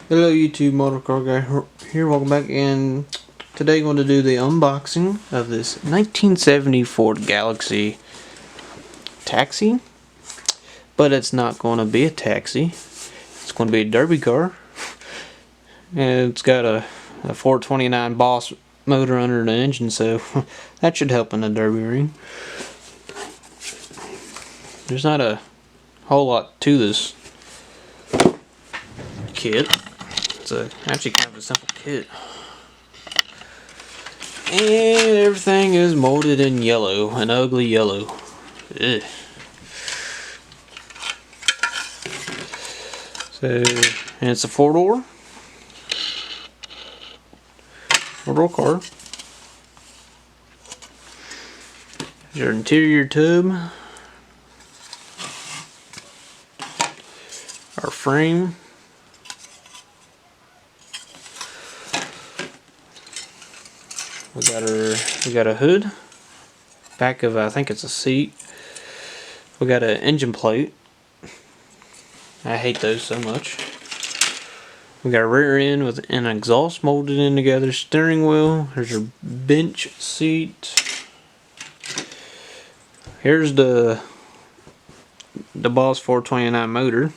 Hello YouTube, Motor Car Guy here, welcome back, and today I'm going to do the unboxing of this 1970 Ford Galaxie Taxi. But it's not going to be a taxi, it's going to be a derby car. And it's got a 429 Boss motor under the engine, so that should help in the derby ring. There's not a whole lot to this kit. It's actually kind of a simple kit. And everything is molded in yellow, an ugly yellow. Ugh. So, and it's a four-door car. Your interior tub, our frame. We got a hood, back of I think it's a seat. We got an engine plate. I hate those so much. We got a rear end with an exhaust molded in together, steering wheel. Here's your bench seat. Here's the Boss 429 motor,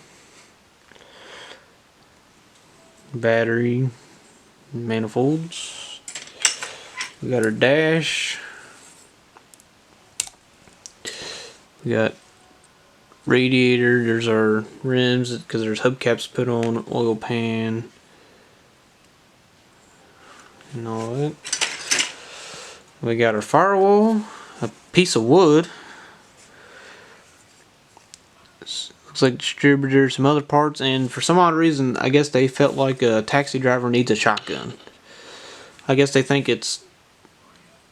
battery, manifolds. We got our dash. We got radiator. There's our rims because there's hubcaps put on, oil pan, and all that. We got our firewall, a piece of wood. Looks like distributor, some other parts, and for some odd reason, I guess they felt like a taxi driver needs a shotgun. I guess they think it's.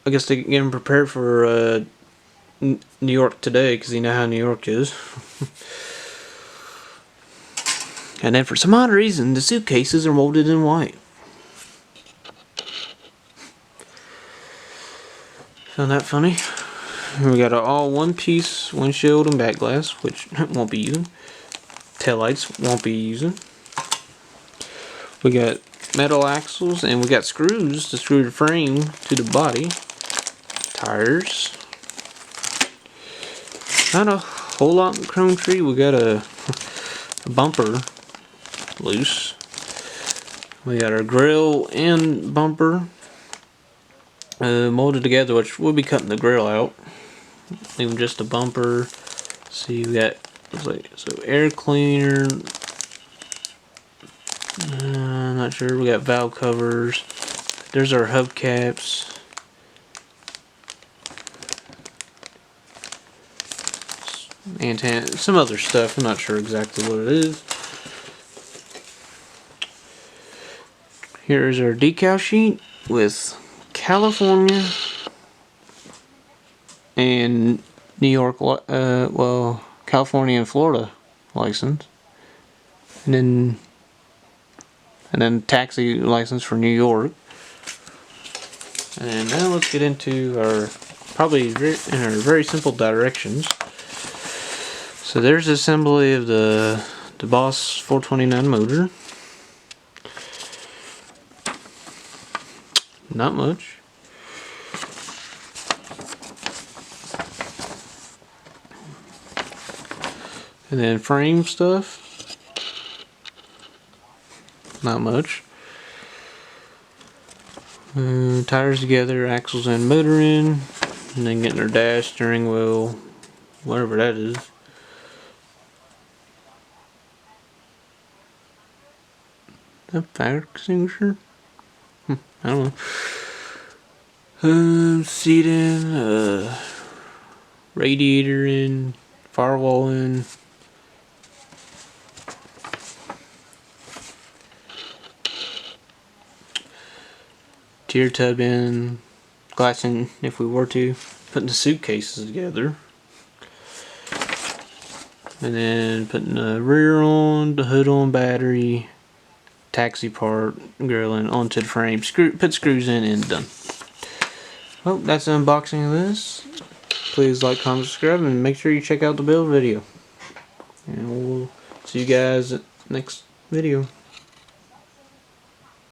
I guess they get him prepared for New York today, because you know how New York is. And then for some odd reason, the suitcases are molded in white. Found that funny. We got an all one-piece windshield and back glass, which won't be using. Taillights won't be using. We got metal axles, and we got screws to screw the frame to the body. Tires. Not a whole lot in chrome tree. We got a bumper loose. We got our grill and bumper molded together, which we'll be cutting the grill out. Leaving just a bumper. See, we got air cleaner. Not sure. We got valve covers. There's our hubcaps. Antenna, some other stuff. I'm not sure exactly what it is. Here's our decal sheet with California and New York, well, California and Florida license, and then taxi license for New York. And now let's get into our very simple directions. So there's assembly of the Boss 429 motor. Not much. And then frame stuff. Not much. Tires together, axles and motor in, and then getting our dash, steering wheel, whatever that is. A fire extinguisher? I don't know. Seating, radiator in, firewall in. Tier tub in, glass in if we were to, putting the suitcases together. And then putting the rear on, the hood on, battery, taxi part, grilling onto the frame, put screws in, and done. Well, that's the unboxing of this. Please like, comment, subscribe, and make sure you check out the build video. And we'll see you guys next video.